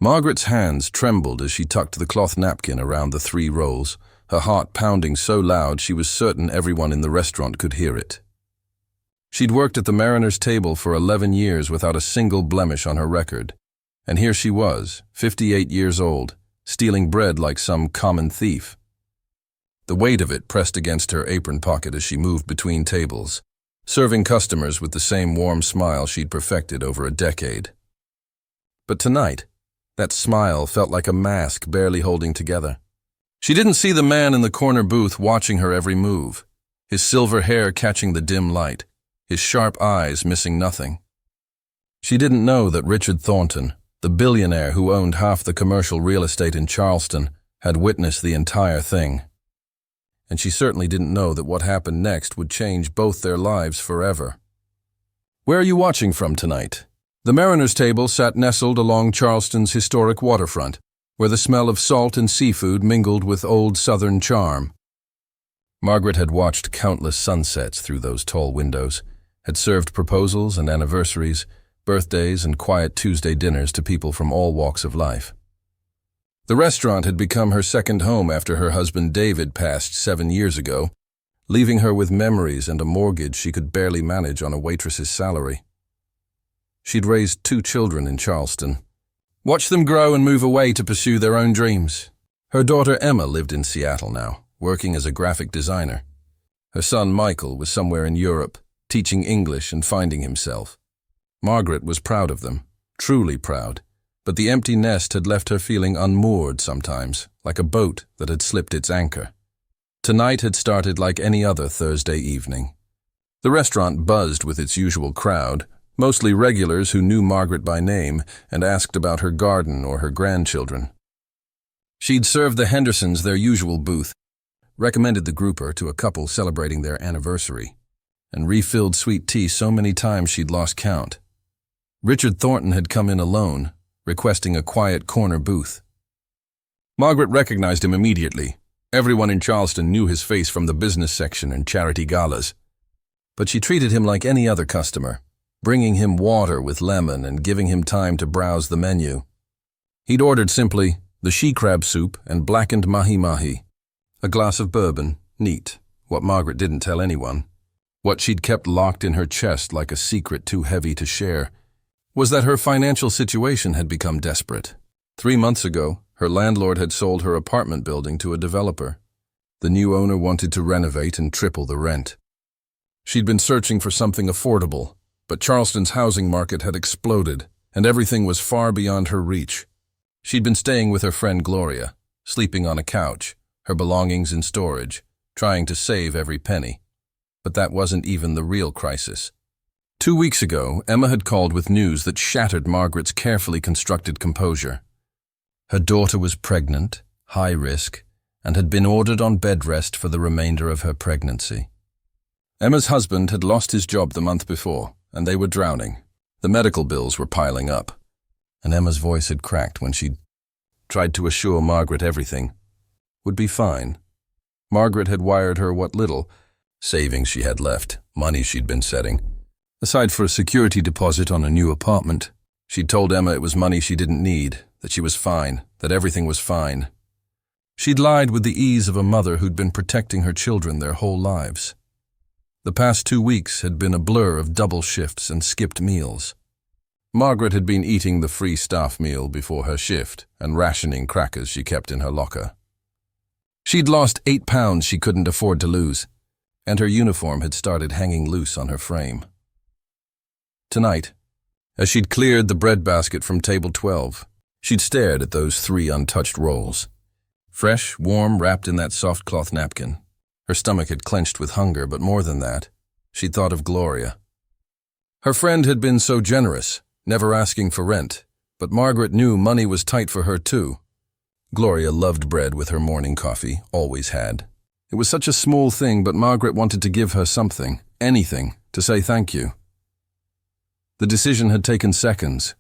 Margaret's hands trembled as she tucked the cloth napkin around the 3 rolls, her heart pounding so loud she was certain everyone in the restaurant could hear it. She'd worked at the mariner's table for 11 years without a single blemish on her record, and here she was, 58 years old, stealing bread like some common thief. The weight of it pressed against her apron pocket as she moved between tables, serving customers with the same warm smile she'd perfected over a decade. But tonight, that smile felt like a mask barely holding together. She didn't see the man in the corner booth watching her every move, his silver hair catching the dim light, his sharp eyes missing nothing. She didn't know that Richard Thornton, the billionaire who owned half the commercial real estate in Charleston, had witnessed the entire thing. And she certainly didn't know that what happened next would change both their lives forever. "Where are you watching from tonight?" The mariner's table sat nestled along Charleston's historic waterfront, where the smell of salt and seafood mingled with old Southern charm. Margaret had watched countless sunsets through those tall windows, had served proposals and anniversaries, birthdays and quiet Tuesday dinners to people from all walks of life. The restaurant had become her second home after her husband David passed 7 years ago, leaving her with memories and a mortgage she could barely manage on a waitress's salary. She'd raised 2 children in Charleston, watched them grow and move away to pursue their own dreams. Her daughter Emma lived in Seattle now, working as a graphic designer. Her son Michael was somewhere in Europe, teaching English and finding himself. Margaret was proud of them, truly proud, but the empty nest had left her feeling unmoored sometimes, like a boat that had slipped its anchor. Tonight had started like any other Thursday evening. The restaurant buzzed with its usual crowd, mostly regulars who knew Margaret by name and asked about her garden or her grandchildren. She'd served the Hendersons their usual booth, recommended the grouper to a couple celebrating their anniversary, and refilled sweet tea so many times she'd lost count. Richard Thornton had come in alone, requesting a quiet corner booth. Margaret recognized him immediately. Everyone in Charleston knew his face from the business section and charity galas. But she treated him like any other customer, bringing him water with lemon and giving him time to browse the menu. He'd ordered simply the she-crab soup and blackened mahi-mahi, a glass of bourbon, neat, what Margaret didn't tell anyone. What she'd kept locked in her chest like a secret too heavy to share was that her financial situation had become desperate. 3 months ago, her landlord had sold her apartment building to a developer. The new owner wanted to renovate and triple the rent. She'd been searching for something affordable, but Charleston's housing market had exploded, and everything was far beyond her reach. She'd been staying with her friend Gloria, sleeping on a couch, her belongings in storage, trying to save every penny. But that wasn't even the real crisis. 2 weeks ago, Emma had called with news that shattered Margaret's carefully constructed composure. Her daughter was pregnant, high risk, and had been ordered on bed rest for the remainder of her pregnancy. Emma's husband had lost his job the month before, and they were drowning. The medical bills were piling up, and Emma's voice had cracked when she'd tried to assure Margaret everything would be fine. Margaret had wired her what little savings she had left, money she'd been setting. Aside for a security deposit on a new apartment, she'd told Emma it was money she didn't need, that she was fine, that everything was fine. She'd lied with the ease of a mother who'd been protecting her children their whole lives. The past 2 weeks had been a blur of double shifts and skipped meals. Margaret had been eating the free staff meal before her shift and rationing crackers she kept in her locker. She'd lost 8 pounds she couldn't afford to lose, and her uniform had started hanging loose on her frame. Tonight, as she'd cleared the breadbasket from table 12, she'd stared at those 3 untouched rolls. Fresh, warm, wrapped in that soft cloth napkin. Her stomach had clenched with hunger, but more than that, she'd thought of Gloria. Her friend had been so generous, never asking for rent, but Margaret knew money was tight for her too. Gloria loved bread with her morning coffee, always had. It was such a small thing, but Margaret wanted to give her something, anything, to say thank you. The decision had taken seconds.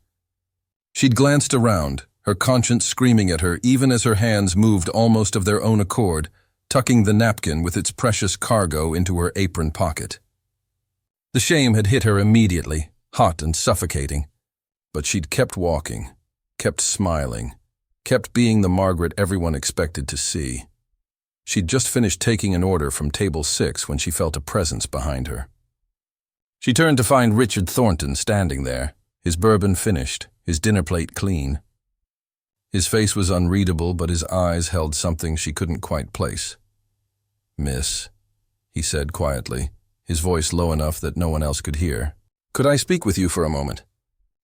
She'd glanced around, her conscience screaming at her even as her hands moved almost of their own accord, tucking the napkin with its precious cargo into her apron pocket. The shame had hit her immediately, hot and suffocating, but she'd kept walking, kept smiling, kept being the Margaret everyone expected to see. She'd just finished taking an order from table 6 when she felt a presence behind her. She turned to find Richard Thornton standing there, his bourbon finished, his dinner plate clean. His face was unreadable, but his eyes held something she couldn't quite place. "Miss," he said quietly, his voice low enough that no one else could hear. "Could I speak with you for a moment?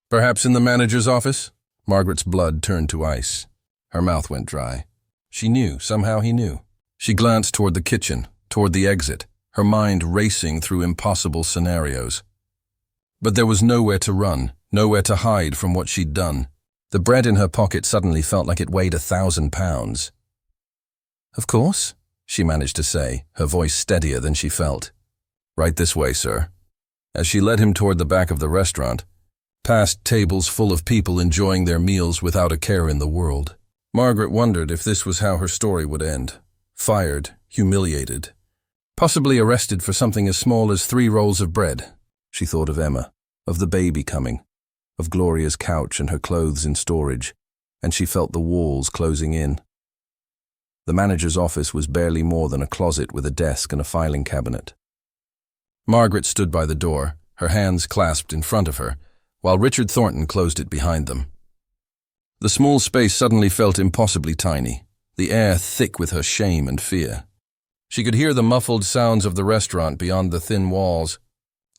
Perhaps in the manager's office?" Margaret's blood turned to ice. Her mouth went dry. She knew, somehow he knew. She glanced toward the kitchen, toward the exit, her mind racing through impossible scenarios. But there was nowhere to run, nowhere to hide from what she'd done. The bread in her pocket suddenly felt like it weighed 1,000 pounds. "Of course," she managed to say, her voice steadier than she felt. "Right this way, sir." As she led him toward the back of the restaurant, past tables full of people enjoying their meals without a care in the world. Margaret wondered if this was how her story would end. Fired, humiliated, possibly arrested for something as small as 3 rolls of bread. She thought of Emma, of the baby coming, of Gloria's couch and her clothes in storage, and she felt the walls closing in. The manager's office was barely more than a closet with a desk and a filing cabinet. Margaret stood by the door, her hands clasped in front of her, while Richard Thornton closed it behind them. The small space suddenly felt impossibly tiny, the air thick with her shame and fear. She could hear the muffled sounds of the restaurant beyond the thin walls,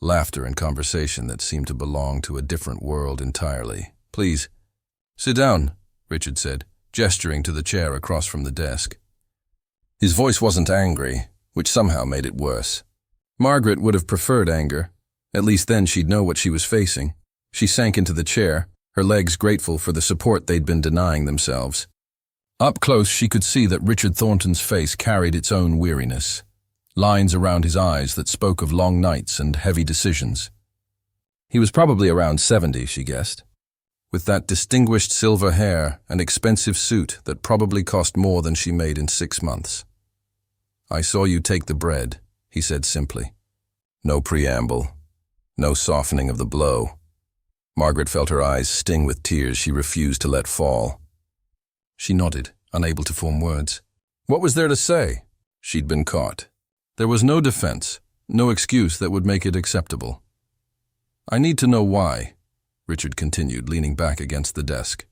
laughter and conversation that seemed to belong to a different world entirely. "Please, sit down," Richard said, gesturing to the chair across from the desk. His voice wasn't angry, which somehow made it worse. Margaret would have preferred anger. At least then she'd know what she was facing. She sank into the chair, her legs grateful for the support they'd been denying themselves. Up close, she could see that Richard Thornton's face carried its own weariness, lines around his eyes that spoke of long nights and heavy decisions. He was probably around 70, she guessed, with that distinguished silver hair and expensive suit that probably cost more than she made in 6 months. "I saw you take the bread," he said simply. No preamble, no softening of the blow. Margaret felt her eyes sting with tears she refused to let fall. She nodded, unable to form words. What was there to say? She'd been caught. There was no defense, no excuse that would make it acceptable. "I need to know why," Richard continued, leaning back against the desk.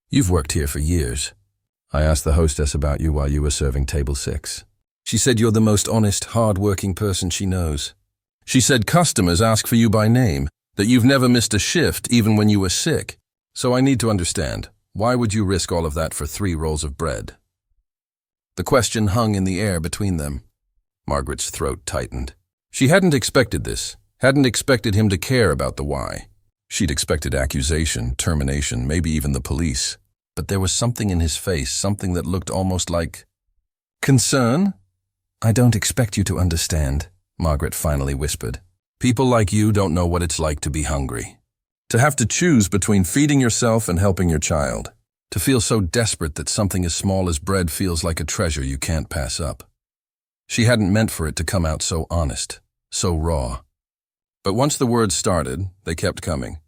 "You've worked here for years. I asked the hostess about you while you were serving table 6. She said you're the most honest, hard-working person she knows. She said customers ask for you by name, that you've never missed a shift even when you were sick. So I need to understand, why would you risk all of that for 3 rolls of bread?" The question hung in the air between them. Margaret's throat tightened. She hadn't expected this, hadn't expected him to care about the why. She'd expected accusation, termination, maybe even the police. But there was something in his face, something that looked almost like concern. "I don't expect you to understand," Margaret finally whispered. "People like you don't know what it's like to be hungry. To have to choose between feeding yourself and helping your child. To feel so desperate that something as small as bread feels like a treasure you can't pass up." She hadn't meant for it to come out so honest, so raw. But once the words started, they kept coming.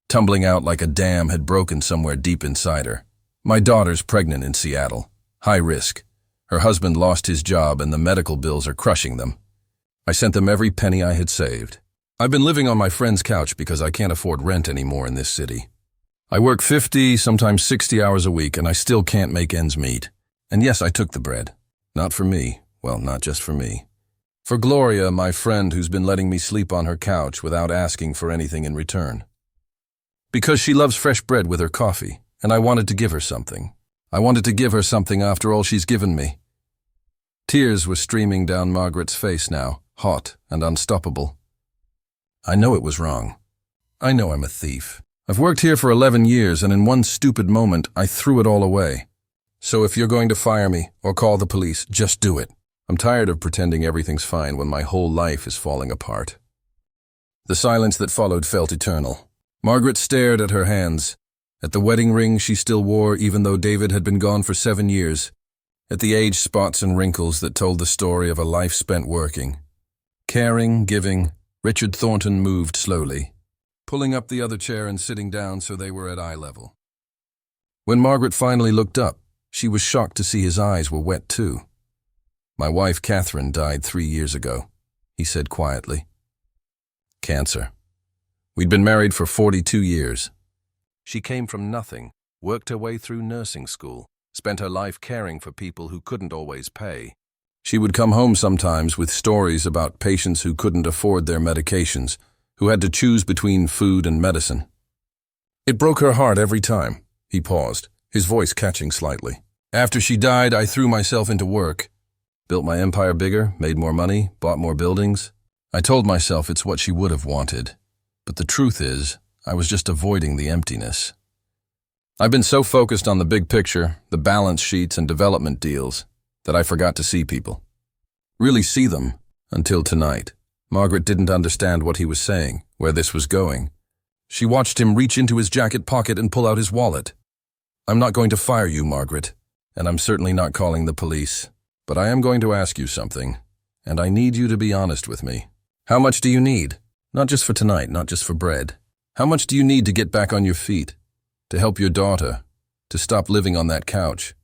Tumbling out like a dam had broken somewhere deep inside her. "My daughter's pregnant in Seattle. High risk. Her husband lost his job and the medical bills are crushing them. I sent them every penny I had saved. I've been living on my friend's couch because I can't afford rent anymore in this city. I work 50, sometimes 60 hours a week, and I still can't make ends meet. And yes, I took the bread. Not for me. Well, not just for me. For Gloria, my friend who's been letting me sleep on her couch without asking for anything in return. Because she loves fresh bread with her coffee, and I wanted to give her something. I wanted to give her something after all she's given me." Tears were streaming down Margaret's face now, hot and unstoppable. "I know it was wrong. I know I'm a thief. I've worked here for 11 years, and in one stupid moment, I threw it all away. So if you're going to fire me or call the police, just do it. I'm tired of pretending everything's fine when my whole life is falling apart." The silence that followed felt eternal. Margaret stared at her hands, at the wedding ring she still wore even though David had been gone for 7 years, at the age spots and wrinkles that told the story of a life spent working. Caring, giving, Richard Thornton moved slowly, pulling up the other chair and sitting down so they were at eye level. When Margaret finally looked up, she was shocked to see his eyes were wet too. "My wife, Catherine, died 3 years ago," he said quietly. "Cancer. We'd been married for 42 years. She came from nothing, worked her way through nursing school, spent her life caring for people who couldn't always pay. She would come home sometimes with stories about patients who couldn't afford their medications, who had to choose between food and medicine. It broke her heart every time." He paused, his voice catching slightly. "After she died, I threw myself into work. Built my empire bigger, made more money, bought more buildings. I told myself it's what she would have wanted. But the truth is, I was just avoiding the emptiness. I've been so focused on the big picture, the balance sheets and development deals, that I forgot to see people. Really see them, until tonight." Margaret didn't understand what he was saying, where this was going. She watched him reach into his jacket pocket and pull out his wallet. "I'm not going to fire you, Margaret, and I'm certainly not calling the police. But I am going to ask you something, and I need you to be honest with me. How much do you need? Not just for tonight, not just for bread. How much do you need to get back on your feet? To help your daughter? To stop living on that couch?"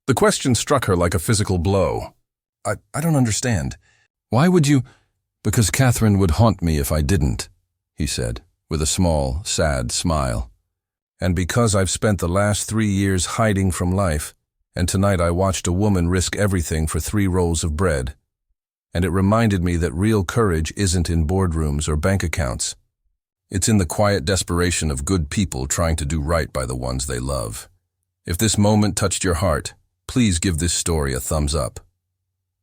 The question struck her like a physical blow. I don't understand. Why would you—" "Because Catherine would haunt me if I didn't," he said, with a small, sad smile. "And because I've spent the last 3 years hiding from life, and tonight I watched a woman risk everything for 3 rolls of bread. And it reminded me that real courage isn't in boardrooms or bank accounts. It's in the quiet desperation of good people trying to do right by the ones they love. If this moment touched your heart, please give this story a thumbs up."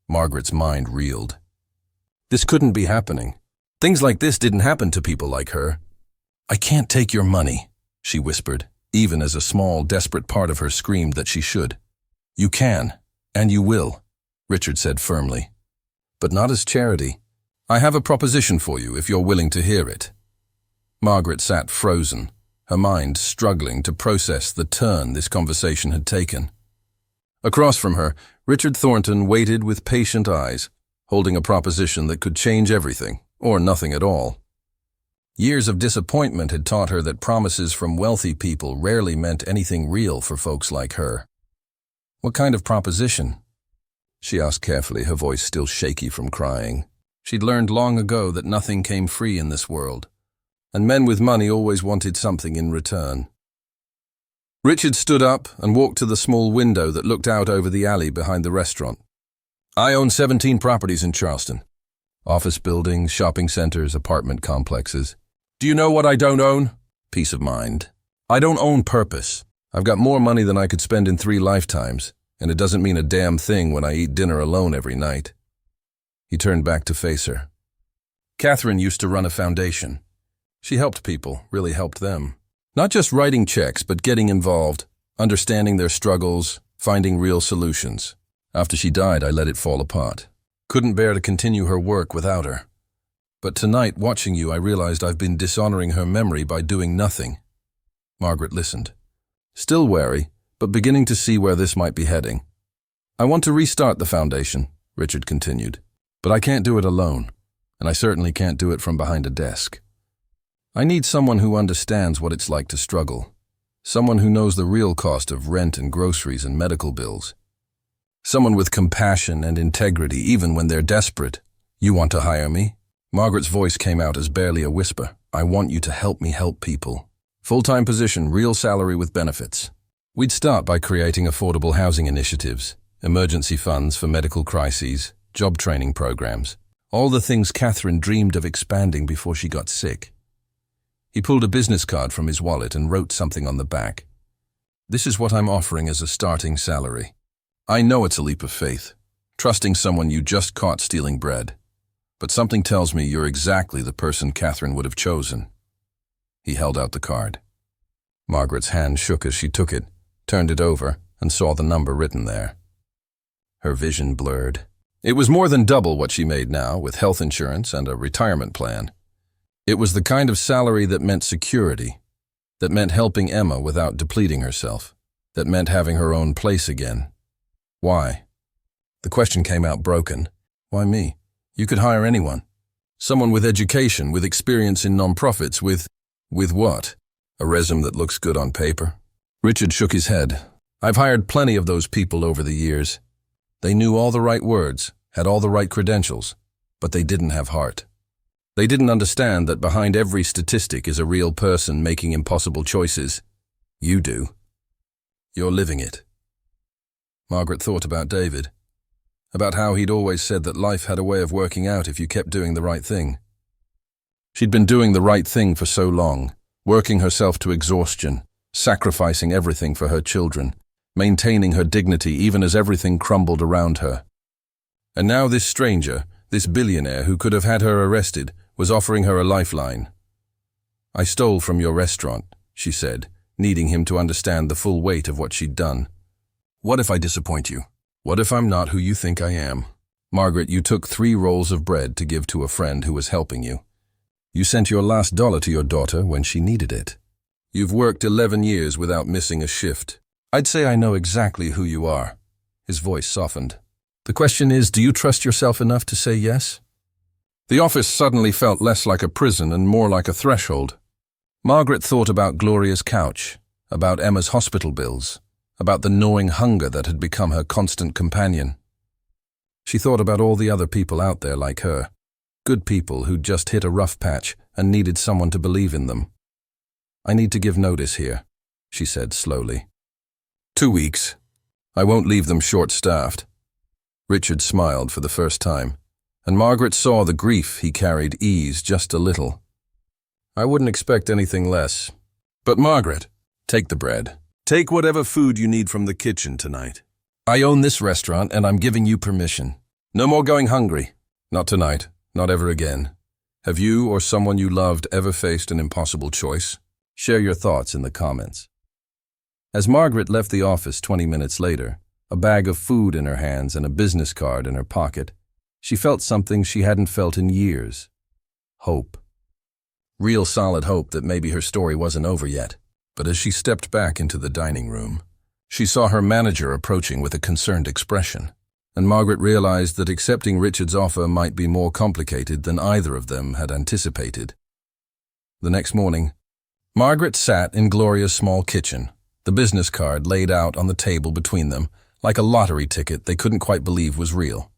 Margaret's mind reeled. This couldn't be happening. Things like this didn't happen to people like her. "I can't take your money," she whispered, even as a small, desperate part of her screamed that she should. "You can, and you will," Richard said firmly. "But not as charity. I have a proposition for you if you're willing to hear it." Margaret sat frozen, her mind struggling to process the turn this conversation had taken. Across from her, Richard Thornton waited with patient eyes, holding a proposition that could change everything, or nothing at all. Years of disappointment had taught her that promises from wealthy people rarely meant anything real for folks like her. "What kind of proposition?" she asked carefully, her voice still shaky from crying. She'd learned long ago that nothing came free in this world, and men with money always wanted something in return. Richard stood up and walked to the small window that looked out over the alley behind the restaurant. "I own 17 properties in Charleston. Office buildings, shopping centers, apartment complexes. Do you know what I don't own? Peace of mind. I don't own purpose. I've got more money than I could spend in 3 lifetimes, and it doesn't mean a damn thing when I eat dinner alone every night." He turned back to face her. "Catherine used to run a foundation. She helped people, really helped them. Not just writing checks, but getting involved, understanding their struggles, finding real solutions. After she died, I let it fall apart. Couldn't bear to continue her work without her. But tonight, watching you, I realized I've been dishonoring her memory by doing nothing." Margaret listened, still wary, but beginning to see where this might be heading. "I want to restart the foundation," Richard continued, "but I can't do it alone, and I certainly can't do it from behind a desk. I need someone who understands what it's like to struggle, someone who knows the real cost of rent and groceries and medical bills, someone with compassion and integrity even when they're desperate. You want to hire me?" Margaret's voice came out as barely a whisper. "I want you to help me help people. Full-time position, real salary with benefits. We'd start by creating affordable housing initiatives, emergency funds for medical crises, job training programs, all the things Catherine dreamed of expanding before she got sick." He pulled a business card from his wallet and wrote something on the back. "This is what I'm offering as a starting salary. I know it's a leap of faith, trusting someone you just caught stealing bread. But something tells me you're exactly the person Catherine would have chosen." He held out the card. Margaret's hand shook as she took it, turned it over, and saw the number written there. Her vision blurred. It was more than double what she made now, with health insurance and a retirement plan. It was the kind of salary that meant security, that meant helping Emma without depleting herself, that meant having her own place again. Why? The question came out broken. Why me? You could hire anyone. Someone with education, with experience in nonprofits, with what? A resume that looks good on paper? Richard shook his head. I've hired plenty of those people over the years. They knew all the right words, had all the right credentials, but they didn't have heart. They didn't understand that behind every statistic is a real person making impossible choices. You do. You're living it. Margaret thought about David, about how he'd always said that life had a way of working out if you kept doing the right thing. She'd been doing the right thing for so long, working herself to exhaustion, sacrificing everything for her children, maintaining her dignity even as everything crumbled around her. And now this stranger, this billionaire who could have had her arrested, was offering her a lifeline. I stole from your restaurant, she said, needing him to understand the full weight of what she'd done. What if I disappoint you? What if I'm not who you think I am? Margaret, you took 3 rolls of bread to give to a friend who was helping you. You sent your last dollar to your daughter when she needed it. You've worked 11 years without missing a shift. I'd say I know exactly who you are. His voice softened. The question is, do you trust yourself enough to say yes? The office suddenly felt less like a prison and more like a threshold. Margaret thought about Gloria's couch, about Emma's hospital bills, about the gnawing hunger that had become her constant companion. She thought about all the other people out there like her, good people who'd just hit a rough patch and needed someone to believe in them. I need to give notice here, she said slowly. 2 weeks. I won't leave them short-staffed. Richard smiled for the first time, and Margaret saw the grief he carried ease just a little. I wouldn't expect anything less. But Margaret, take the bread. Take whatever food you need from the kitchen tonight. I own this restaurant and I'm giving you permission. No more going hungry. Not tonight, not ever again. Have you or someone you loved ever faced an impossible choice? Share your thoughts in the comments. As Margaret left the office 20 minutes later, a bag of food in her hands and a business card in her pocket, she felt something she hadn't felt in years. Hope. Real solid hope that maybe her story wasn't over yet. But as she stepped back into the dining room, she saw her manager approaching with a concerned expression, and Margaret realized that accepting Richard's offer might be more complicated than either of them had anticipated. The next morning, Margaret sat in Gloria's small kitchen, the business card laid out on the table between them, like a lottery ticket they couldn't quite believe was real.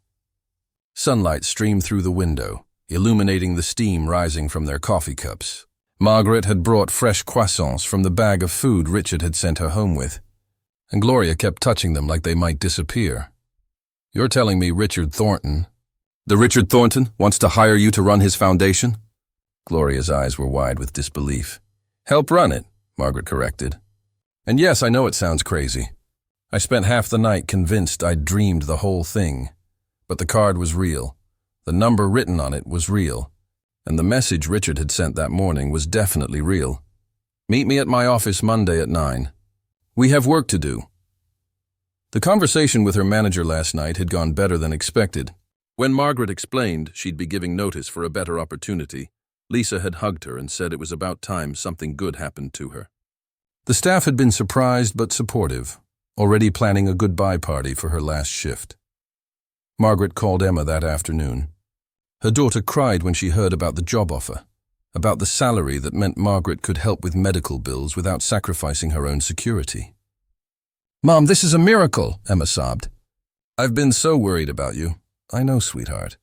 Sunlight streamed through the window, illuminating the steam rising from their coffee cups. Margaret had brought fresh croissants from the bag of food Richard had sent her home with, and Gloria kept touching them like they might disappear. You're telling me Richard Thornton, the Richard Thornton, wants to hire you to run his foundation? Gloria's eyes were wide with disbelief. Help run it, Margaret corrected. And yes, I know it sounds crazy. I spent half the night convinced I'd dreamed the whole thing. But the card was real. The number written on it was real. And the message Richard had sent that morning was definitely real. Meet me at my office Monday at 9. We have work to do. The conversation with her manager last night had gone better than expected. When Margaret explained she'd be giving notice for a better opportunity, Lisa had hugged her and said it was about time something good happened to her. The staff had been surprised but supportive, already planning a goodbye party for her last shift. Margaret called Emma that afternoon. Her daughter cried when she heard about the job offer, about the salary that meant Margaret could help with medical bills without sacrificing her own security. Mom, this is a miracle, Emma sobbed. I've been so worried about you. I know, sweetheart.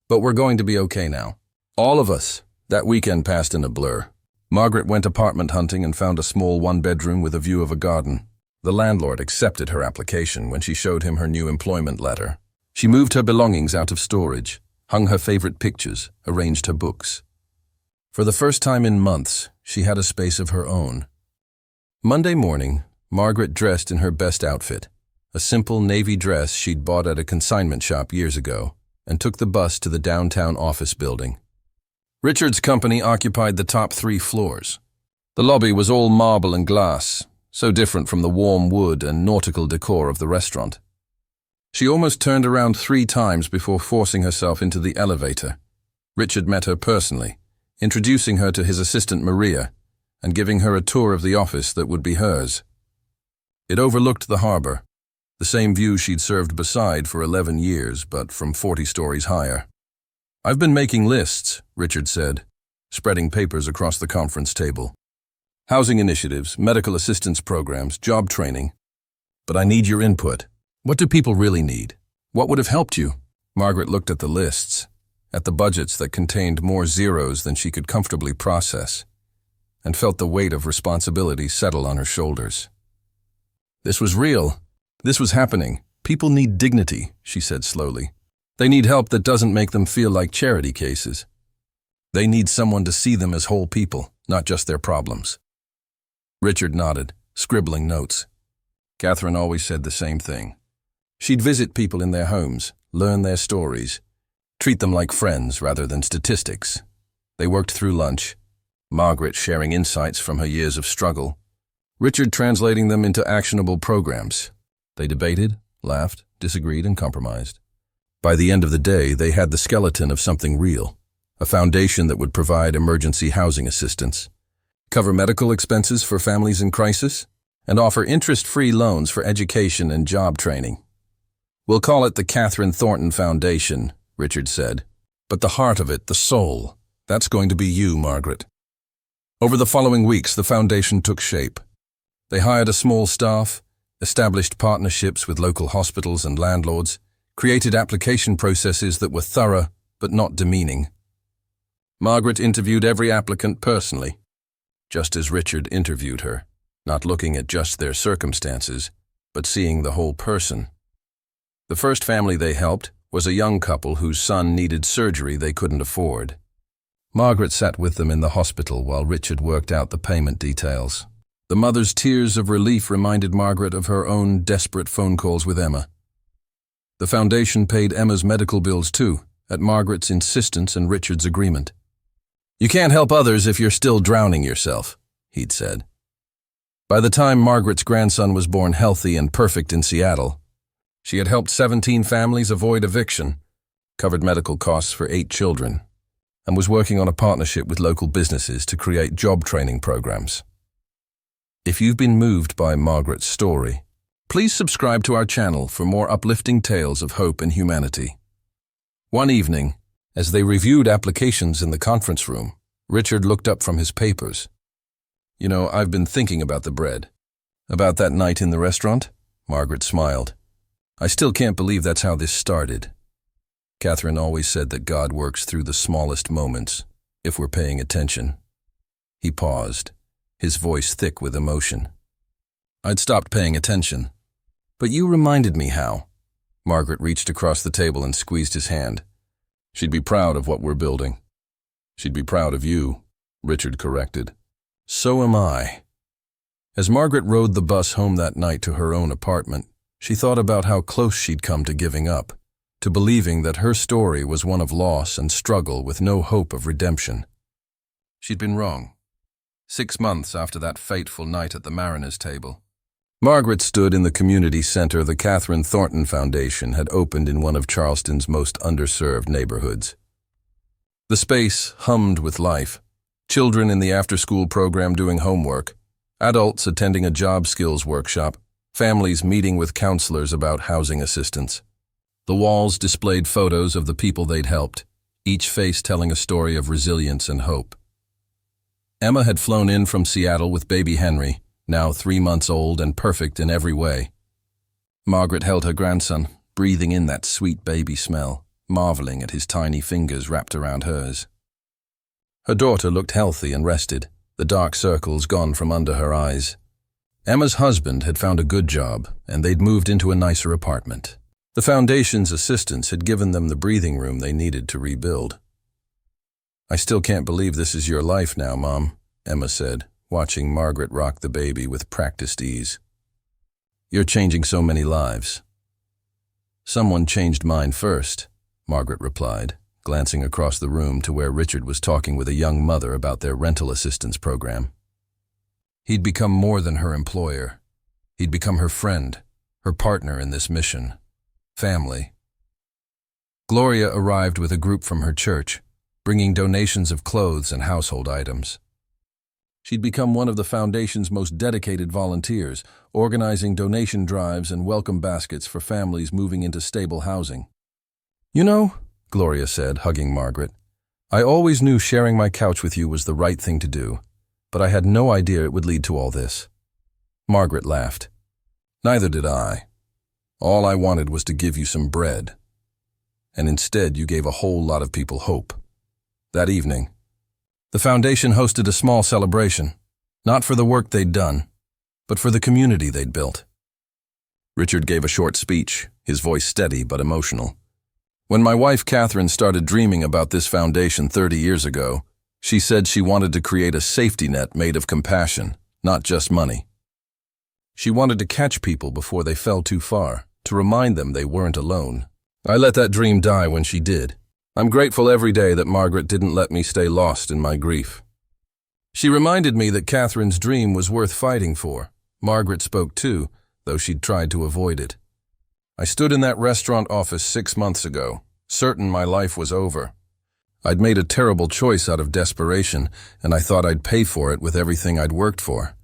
But we're going to be okay now. All of us. That weekend passed in a blur. Margaret went apartment hunting and found a small one-bedroom with a view of a garden. The landlord accepted her application when she showed him her new employment letter. She moved her belongings out of storage, hung her favorite pictures, arranged her books. For the first time in months, she had a space of her own. Monday morning, Margaret dressed in her best outfit, a simple navy dress she'd bought at a consignment shop years ago, and took the bus to the downtown office building. Richard's company occupied the top 3 floors. The lobby was all marble and glass, so different from the warm wood and nautical decor of the restaurant. She almost turned around 3 times before forcing herself into the elevator. Richard met her personally, introducing her to his assistant Maria, and giving her a tour of the office that would be hers. It overlooked the harbor, the same view she'd served beside for 11 years, but from 40 stories higher. I've been making lists, Richard said, spreading papers across the conference table. Housing initiatives, medical assistance programs, job training. But I need your input. What do people really need? What would have helped you? Margaret looked at the lists, at the budgets that contained more zeros than she could comfortably process, and felt the weight of responsibility settle on her shoulders. This was real. This was happening. People need dignity, she said slowly. They need help that doesn't make them feel like charity cases. They need someone to see them as whole people, not just their problems. Richard nodded, scribbling notes. Catherine always said the same thing. She'd visit people in their homes, learn their stories, treat them like friends rather than statistics. They worked through lunch, Margaret sharing insights from her years of struggle, Richard translating them into actionable programs. They debated, laughed, disagreed, and compromised. By the end of the day, they had the skeleton of something real, a foundation that would provide emergency housing assistance, cover medical expenses for families in crisis, and offer interest-free loans for education and job training. We'll call it the Catherine Thornton Foundation, Richard said. But the heart of it, the soul, that's going to be you, Margaret. Over the following weeks, the foundation took shape. They hired a small staff, established partnerships with local hospitals and landlords, created application processes that were thorough but not demeaning. Margaret interviewed every applicant personally, just as Richard interviewed her, not looking at just their circumstances, but seeing the whole person. The first family they helped was a young couple whose son needed surgery they couldn't afford. Margaret sat with them in the hospital while Richard worked out the payment details. The mother's tears of relief reminded Margaret of her own desperate phone calls with Emma. The foundation paid Emma's medical bills too, at Margaret's insistence and Richard's agreement. "You can't help others if you're still drowning yourself," he'd said. By the time Margaret's grandson was born healthy and perfect in Seattle, she had helped 17 families avoid eviction, covered medical costs for 8 children, and was working on a partnership with local businesses to create job training programs. If you've been moved by Margaret's story, please subscribe to our channel for more uplifting tales of hope and humanity. One evening, as they reviewed applications in the conference room, Richard looked up from his papers. "You know, I've been thinking about the bread. About that night in the restaurant?" Margaret smiled. "I still can't believe that's how this started. Catherine always said that God works through the smallest moments, if we're paying attention." He paused, his voice thick with emotion. "I'd stopped paying attention. But you reminded me how." Margaret reached across the table and squeezed his hand. "She'd be proud of what we're building." "She'd be proud of you," Richard corrected. "So am I." As Margaret rode the bus home that night to her own apartment, she thought about how close she'd come to giving up, to believing that her story was one of loss and struggle with no hope of redemption. She'd been wrong. 6 months after that fateful night at the Mariners' table, Margaret stood in the community center the Catherine Thornton Foundation had opened in one of Charleston's most underserved neighborhoods. The space hummed with life, children in the after-school program doing homework, adults attending a job skills workshop, families meeting with counselors about housing assistance. The walls displayed photos of the people they'd helped, each face telling a story of resilience and hope. Emma had flown in from Seattle with baby Henry, now 3 months old and perfect in every way. Margaret held her grandson, breathing in that sweet baby smell, marveling at his tiny fingers wrapped around hers. Her daughter looked healthy and rested, the dark circles gone from under her eyes. Emma's husband had found a good job, and they'd moved into a nicer apartment. The foundation's assistance had given them the breathing room they needed to rebuild. "I still can't believe this is your life now, Mom," Emma said, watching Margaret rock the baby with practiced ease. "You're changing so many lives." "Someone changed mine first," Margaret replied, glancing across the room to where Richard was talking with a young mother about their rental assistance program. He'd become more than her employer. He'd become her friend, her partner in this mission. Family. Gloria arrived with a group from her church, bringing donations of clothes and household items. She'd become one of the foundation's most dedicated volunteers, organizing donation drives and welcome baskets for families moving into stable housing. "You know," Gloria said, hugging Margaret, "I always knew sharing my couch with you was the right thing to do. but I had no idea it would lead to all this. Margaret laughed. Neither did I. All I wanted was to give you some bread. And instead you gave a whole lot of people hope. That evening, the foundation hosted a small celebration, not for the work they'd done, but for the community they'd built. Richard gave a short speech, his voice steady but emotional. When my wife Catherine started dreaming about this foundation 30 years ago, she said she wanted to create a safety net made of compassion, not just money. She wanted to catch people before they fell too far, to remind them they weren't alone. I let that dream die when she did. I'm grateful every day that Margaret didn't let me stay lost in my grief. She reminded me that Catherine's dream was worth fighting for. Margaret spoke too, though she'd tried to avoid it. I stood in that restaurant office 6 months ago, certain my life was over. I'd made a terrible choice out of desperation, and I thought I'd pay for it with everything I'd worked for.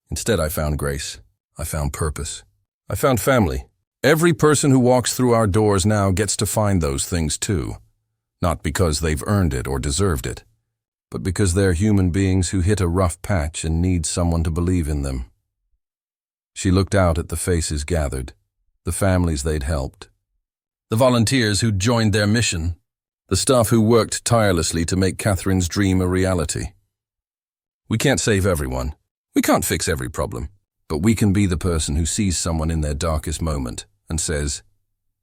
Instead, I found grace. I found purpose. I found family. Every person who walks through our doors now gets to find those things too. Not because they've earned it or deserved it, but because they're human beings who hit a rough patch and need someone to believe in them. She looked out at the faces gathered, the families they'd helped, the volunteers who'd joined their mission, the staff who worked tirelessly to make Catherine's dream a reality. We can't save everyone. We can't fix every problem, but we can be the person who sees someone in their darkest moment and says,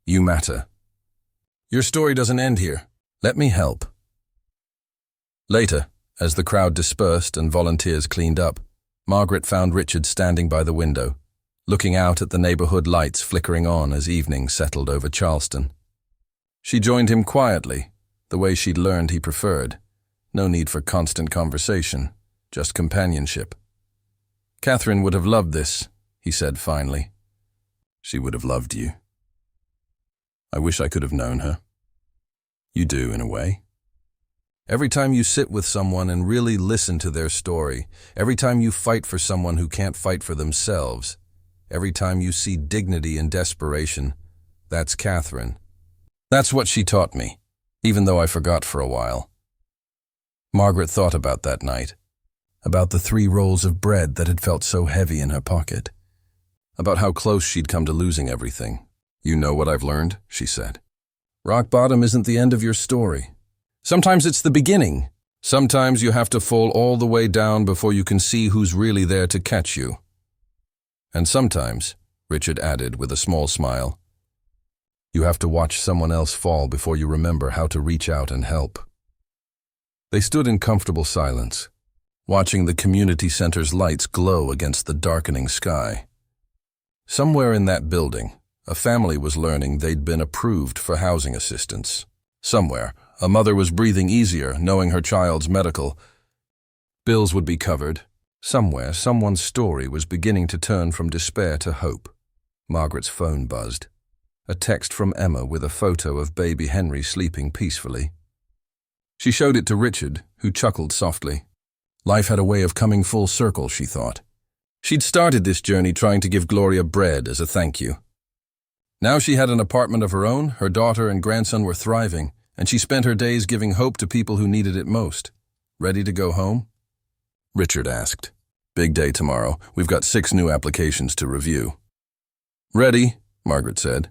"You matter. Your story doesn't end here. Let me help." Later, as the crowd dispersed and volunteers cleaned up, Margaret found Richard standing by the window, looking out at the neighborhood lights flickering on as evening settled over Charleston. She joined him quietly, the way she'd learned he preferred. No need for constant conversation, just companionship. "Catherine would have loved this," he said finally. "She would have loved you. I wish I could have known her." You do, in a way. Every time you sit with someone and really listen to their story, every time you fight for someone who can't fight for themselves, every time you see dignity in desperation, that's Catherine. That's what she taught me, even though I forgot for a while. Margaret thought about that night, about the 3 rolls of bread that had felt so heavy in her pocket, about how close she'd come to losing everything. "You know what I've learned," she said. "Rock bottom isn't the end of your story. Sometimes it's the beginning. Sometimes you have to fall all the way down before you can see who's really there to catch you. And sometimes," Richard added with a small smile, "you have to watch someone else fall before you remember how to reach out and help." They stood in comfortable silence, watching the community center's lights glow against the darkening sky. Somewhere in that building, a family was learning they'd been approved for housing assistance. Somewhere, a mother was breathing easier knowing her child's medical bills would be covered. Somewhere, someone's story was beginning to turn from despair to hope. Margaret's phone buzzed. A text from Emma with a photo of baby Henry sleeping peacefully. She showed it to Richard, who chuckled softly. Life had a way of coming full circle, she thought. She'd started this journey trying to give Gloria bread as a thank you. Now she had an apartment of her own, her daughter and grandson were thriving, and she spent her days giving hope to people who needed it most. Ready to go home? Richard asked. "Big day tomorrow. We've got 6 new applications to review." "Ready," Margaret said.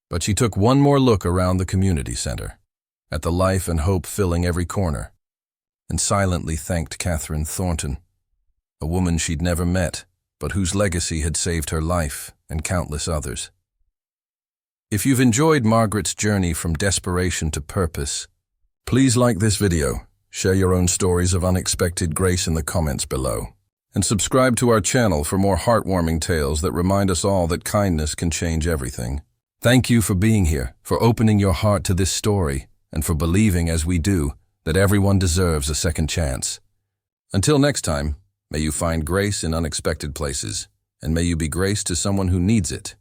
But she took one more look around the community center, at the life and hope filling every corner, and silently thanked Catherine Thornton, a woman she'd never met, but whose legacy had saved her life and countless others. If you've enjoyed Margaret's journey from desperation to purpose, please like this video, share your own stories of unexpected grace in the comments below, and subscribe to our channel for more heartwarming tales that remind us all that kindness can change everything. Thank you for being here, for opening your heart to this story, and for believing, as we do, that everyone deserves a second chance. Until next time, may you find grace in unexpected places, and may you be grace to someone who needs it.